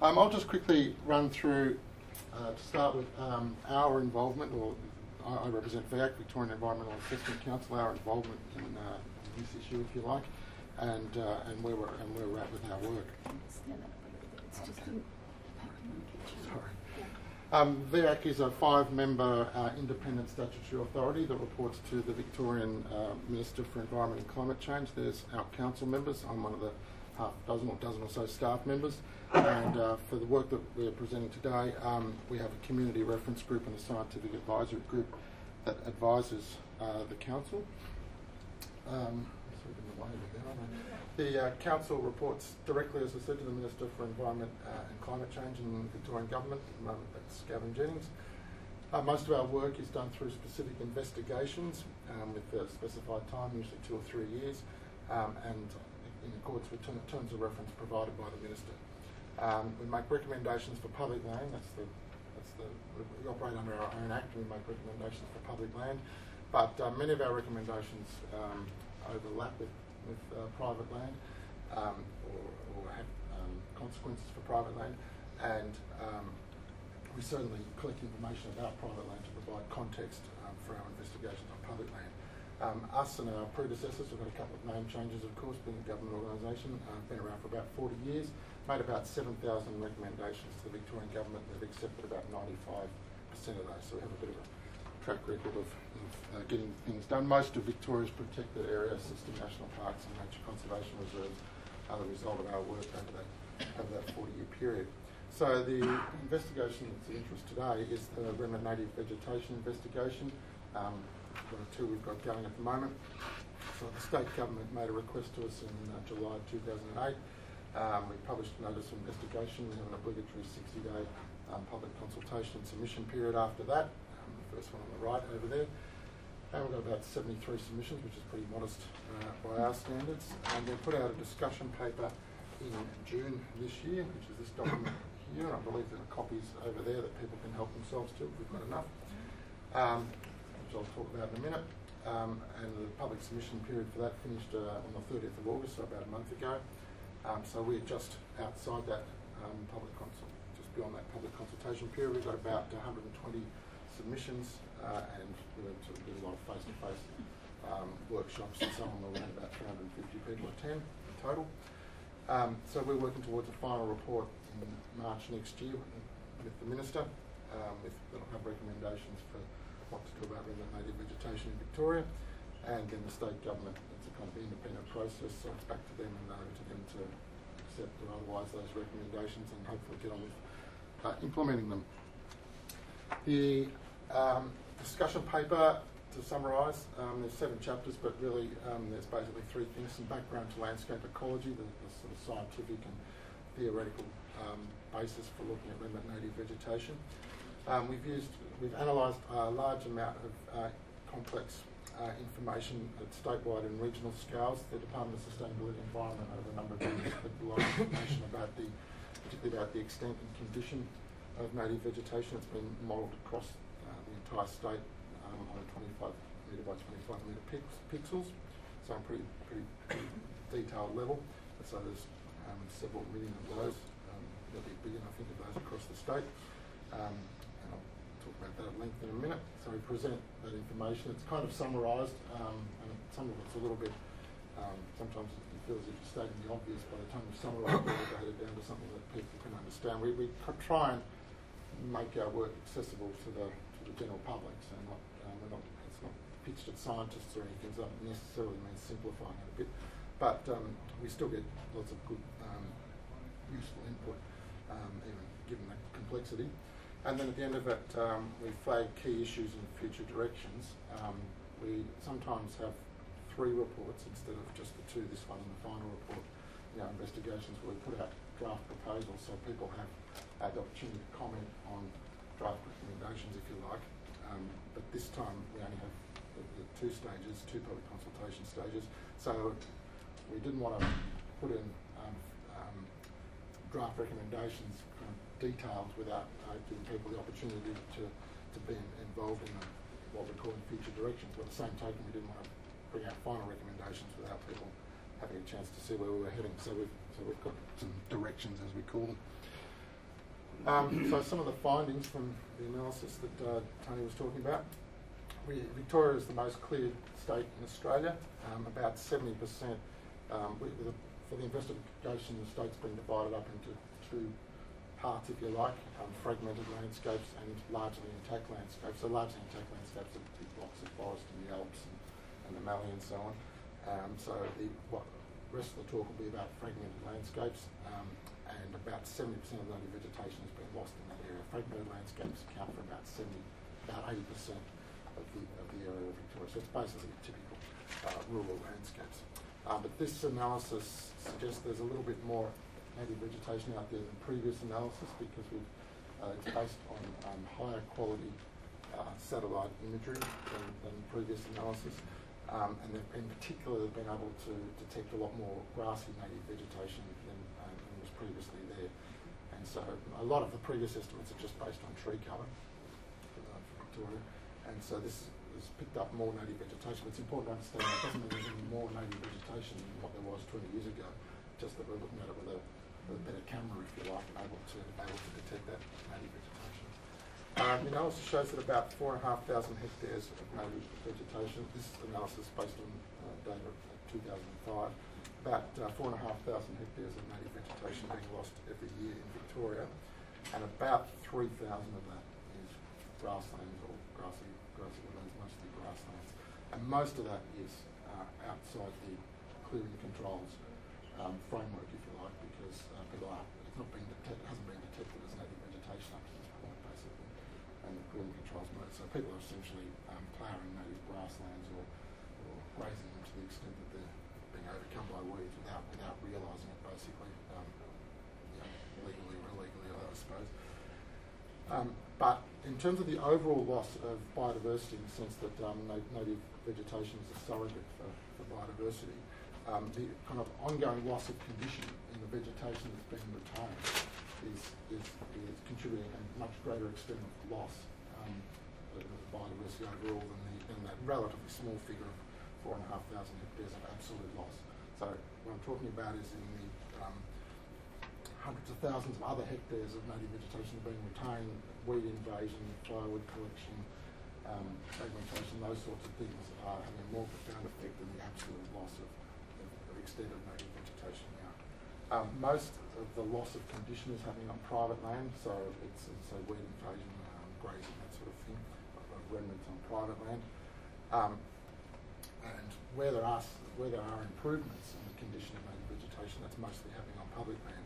I'll just quickly run through, to start with, our involvement, or I represent VEAC, Victorian Environmental Assessment Council, our involvement in this issue, if you like, and where we're at with our work. VEAC is a 5-member independent statutory authority that reports to the Victorian Minister for Environment and Climate Change. There's our council members. I'm one of the dozen or so staff members. And for the work that we're presenting today, we have a community reference group and a scientific advisory group that advises the council. The council reports directly, as I said, to the Minister for Environment and Climate Change in the Victorian Government. At the moment, that's Gavin Jennings. Most of our work is done through specific investigations with a specified time, usually 2 or 3 years, and in accordance with terms of reference provided by the Minister. We make recommendations for public land. We operate under our own act. We make recommendations for public land, but many of our recommendations overlap with private land or have consequences for private land, and we certainly collect information about private land to provide context for our investigations on public land. Us and our predecessors, we've got a couple of name changes, of course, being a government organisation, been around for about 40 years, made about 7,000 recommendations to the Victorian Government. They've accepted about 95% of those, so we have a bit of a track record of getting things done. Most of Victoria's protected areas, system national parks and nature conservation reserves, are the result of our work over that 40-year period. So the investigation that's of interest today is the remnant native vegetation investigation. One or two we've got going at the moment. So the state government made a request to us in July 2008. We published a notice of investigation. We have an obligatory 60-day public consultation and submission period after that. The first one on the right over there. And we've got about 73 submissions, which is pretty modest by our standards. And we put out a discussion paper in June this year, which is this document here. And I believe there are copies over there that people can help themselves to if we've got enough, which I'll talk about in a minute. And the public submission period for that finished on the 30th of August, so about a month ago. So we're just outside that just beyond that public consultation period. We've got about 120 submissions, and we're sort of doing a lot of face-to-face workshops and so on. We had about 350 people attend in total. So we're working towards a final report in March next year with the Minister. That'll have recommendations for what to do about remnant native vegetation in Victoria, and then the state government. It's a kind of independent process, so it's back to them and over to them to accept or otherwise those recommendations and hopefully get on with implementing them. The discussion paper, to summarise, there's 7 chapters, but really there's basically 3 things: some background to landscape ecology, the sort of scientific and theoretical basis for looking at remnant native vegetation. We've analysed a large amount of complex information at statewide and regional scales. The Department of Sustainability and Environment over a number of years had a lot of information about particularly about the extent and condition of native vegetation. It's been modelled across the entire state on a 25 metre by 25 metre pixels, so on a pretty detailed level. So there's several million of those, maybe a billion I think of those across the state. And I'll talk about that at length in a minute. So we present that information. It's kind of summarised, and some of it's a little bit, sometimes it feels as if you're stating the obvious by the time you summarise all the data down to something that people can understand. We try and make our work accessible to the general public, so it's not pitched at scientists or anything, so that necessarily means simplifying it a bit. But we still get lots of good, useful input, even given the complexity. And then at the end of it, we flag key issues and future directions. We sometimes have 3 reports instead of just the 2, this one and the final report. Investigations where we put out draft proposals so people have had the opportunity to comment on draft recommendations, if you like. But this time we only have the 2 stages, 2 public consultation stages. So we didn't want to put in draft recommendations kind of detailed without giving people the opportunity to be involved in what we're calling future directions. But at the same token, we didn't want to bring out final recommendations without people having a chance to see where we were heading. So we've got some directions, as we call them. So some of the findings from the analysis that Tony was talking about. Victoria is the most cleared state in Australia. About 70%, for the investigation, the state's been divided up into two parts, if you like, fragmented landscapes and largely intact landscapes. So largely intact landscapes are big blocks of forest in the Alps and the Mallee and so on. So the rest of the talk will be about fragmented landscapes, and about 70% of the native vegetation has been lost in that area. Fragmented landscapes account for about 80% of the area of Victoria. So it's basically typical rural landscapes. But this analysis suggests there's a little bit more native vegetation out there than previous analysis, because it's based on higher quality satellite imagery than previous analysis. And they've in particular been able to detect a lot more grassy native vegetation than was previously there. And so a lot of the previous estimates are just based on tree cover for Victoria. And so this has picked up more native vegetation. But it's important to understand that it doesn't mean there's any more native vegetation than what there was 20 years ago, just that we're looking at it with a better camera, if you like, and able to detect that native vegetation. The analysis shows that about 4,500 hectares of native vegetation, this analysis is based on data of 2005, about 4,500 hectares of native vegetation being lost every year in Victoria, and about 3,000 of that is grasslands or grassy woodlands, mostly grasslands. And most of that is outside the clearing controls framework, if you like, because hasn't been detected as native vegetation up to this point, basically, and the clearing controls mode. So people are essentially ploughing native grasslands or grazing them to the extent that they're being overcome by weeds without realising it, basically, legally or illegally, I suppose. But in terms of the overall loss of biodiversity, in the sense that native vegetation is a surrogate for biodiversity, the kind of ongoing loss of condition in the vegetation that's being retained is contributing a much greater extent of loss of biodiversity overall than that relatively small figure of 4,500 hectares of absolute loss. So what I'm talking about is in the hundreds of thousands of other hectares of native vegetation being retained, weed invasion, firewood collection, fragmentation, those sorts of things are having a more profound effect than the absolute loss of extent of native vegetation now. Most of the loss of condition is happening on private land, so it's weed invasion, grazing, that sort of thing, remnants on private land. And where there are improvements in the condition of native vegetation, that's mostly happening on public land.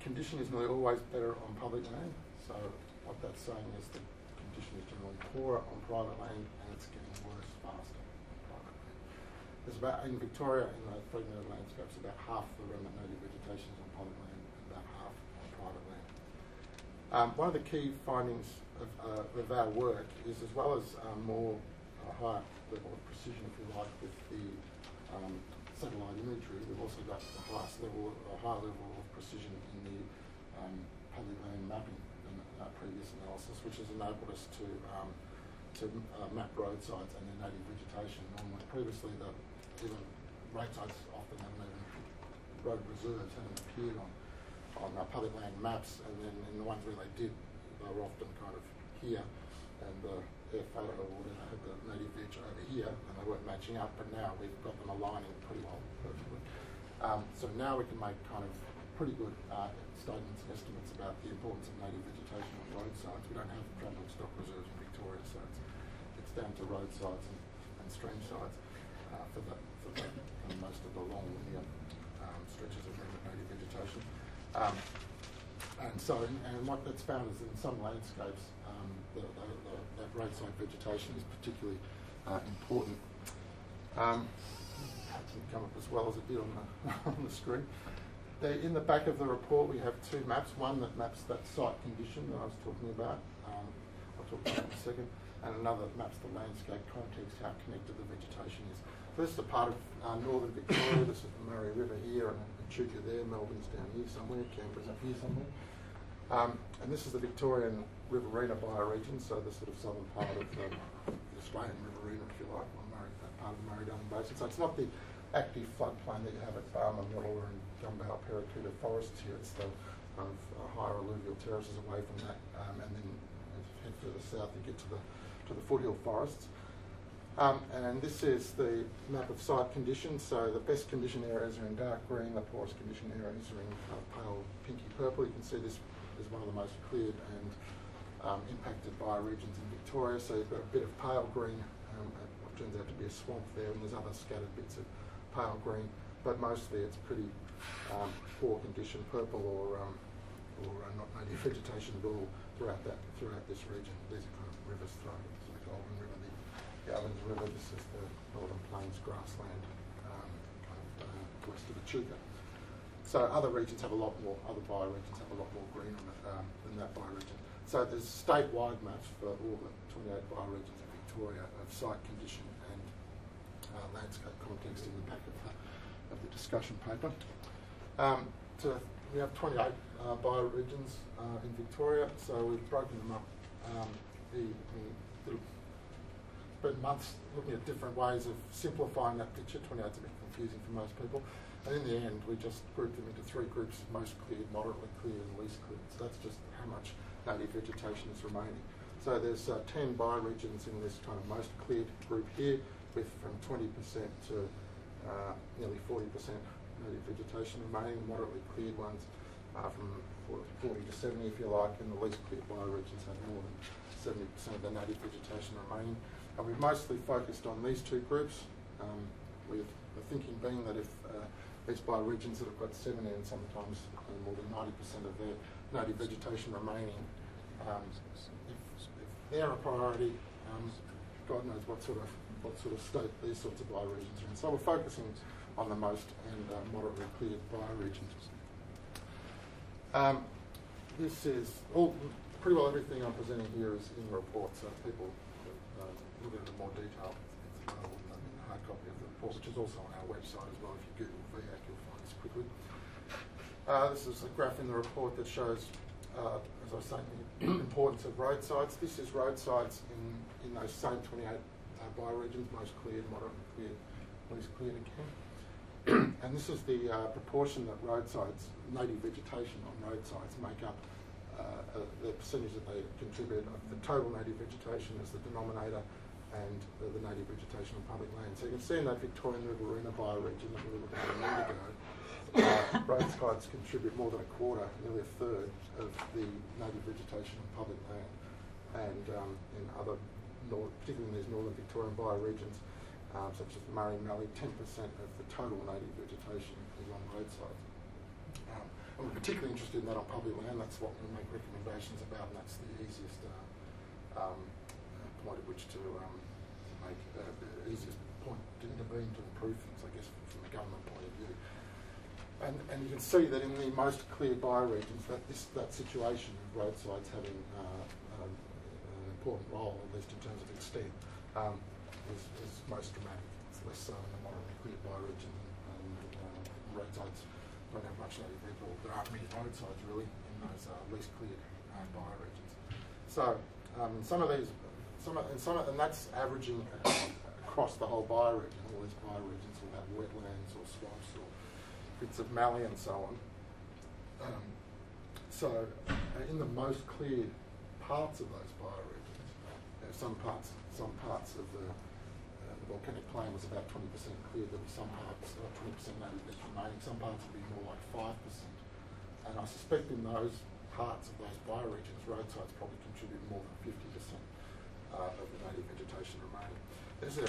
Condition is nearly always better on public land, so what that's saying is the condition is generally poorer on private land, and it's getting worse faster on private land. There's about, in Victoria, in the fragmented landscapes, about half the remnant native vegetation is on public land and about half on private land. One of the key findings of our work is, as well as more higher level of precision, if you like, with the satellite imagery, we've also got a higher level of precision in the public land mapping than our previous analysis, which has enabled us to map roadsides and their native vegetation. Normally, previously, even roadsides often haven't even, road reserves haven't appeared on public land maps, and then in the ones where they did, they were often kind of here, and the air photo or whatever had the native veg over here, and they weren't matching up, but now we've got them aligning pretty well, perfectly. So now we can make kind of pretty good statements and estimates about the importance of native vegetation on roadsides. We don't have travelling stock reserves in Victoria, so it's down to roadsides and stream sides for most of the long linear stretches of native vegetation. And what that's found is that in some landscapes, that roadside vegetation is particularly important. It didn't come up as well as it did on the screen. In the back of the report, we have two maps. One that maps that site condition that I was talking about. I'll talk about that in a second. And another that maps the landscape context, how connected the vegetation is. So this is a part of northern Victoria. This is the Murray River here, and Echuca there. Melbourne's down here somewhere. Canberra's up here somewhere. And this is the Victorian Riverina bioregion, so the sort of southern part of the Australian Riverina, if you like, on that part of the Murray-Darling Basin. So it's not the active floodplain that you have at Barmah, Miller and Gumbau, Paracuta forests here. It's the kind of higher alluvial terraces away from that, and then as you head further south, you get to the foothill forests. And this is the map of site conditions. So the best condition areas are in dark green, the poorest condition areas are in pale pinky purple. You can see this is one of the most cleared and impacted bioregions in Victoria. So you've got a bit of pale green, what turns out to be a swamp there, and there's other scattered bits of pale green, but mostly it's pretty poor condition, purple or not native vegetation at all throughout this region. These are kind of rivers through, so the Golden River, the Ovens River. This is the Northern Plains grassland, west of Echuca. So other regions have a lot more, other bioregions have a lot more green on it than that bioregion. So there's statewide maps for all the 28 bioregions in Victoria of site condition and landscape context in the back of the discussion paper. So we have 28 bioregions in Victoria, so we've broken them up. Spent months looking at different ways of simplifying that picture. 28's a bit confusing for most people. And in the end, we just grouped them into three groups: most cleared, moderately cleared, and least cleared. So that's just how much native vegetation is remaining. So there's 10 bioregions in this kind of most cleared group here, with from 20% to nearly 40% native vegetation remaining. Moderately cleared ones from 40 to 70, if you like, and the least cleared bioregions have more than 70% of the native vegetation remaining. And we've mostly focused on these two groups, with the thinking being that if these bioregions that have got 70 and sometimes more than 90% of their native vegetation remaining, if they're a priority, God knows what sort of state these sorts of bioregions are in. So we're focusing on the most and moderately cleared bioregions. This is pretty well everything I'm presenting here is in the report, so if people look at it in more detail, it's available in the hard copy of the report, which is also on our website as well. If you Google VEAC, you'll find this quickly. This is a graph in the report that shows, as I was saying, the importance of road sites. This is road sites in those same 28 bioregions: most cleared, moderately cleared, least cleared again. And this is the proportion that road sites, native vegetation on road sites, make up. The percentage that they contribute of the total native vegetation as the denominator, and the native vegetation on public land. So you can see in that Victorian Riverina bioregion that we were looking at a minute ago, road sites contribute more than a quarter, nearly a third of the native vegetation on public land. And in other, particularly in these northern Victorian bioregions, such as the Murray Mallee, 10% of the total native vegetation is on road sites. And we're particularly interested in that on public land. That's what we make recommendations about, and that's the easiest point at which to make the easiest point to intervene to improve things, I guess, from a government point of view. And you can see that in the most cleared bioregions, that situation of road sites having an important role, at least in terms of extent, is most dramatic. It's less so in the moderately cleared bioregions, and road sites don't have much native vegetation. There aren't many road sites really in those least cleared bioregions. So some of these, and that's averaging across the whole bioregion. All these bioregions will have wetlands or swamps or bits of mallee and so on. So in the most cleared parts of those bioregions, some parts of the volcanic plain was about 20% cleared. There'll be some parts, 20% native vegetation remaining. Some parts will be more like 5%. And I suspect in those parts of those bioregions, road sites probably contribute more than 50% of the native vegetation remaining. There's a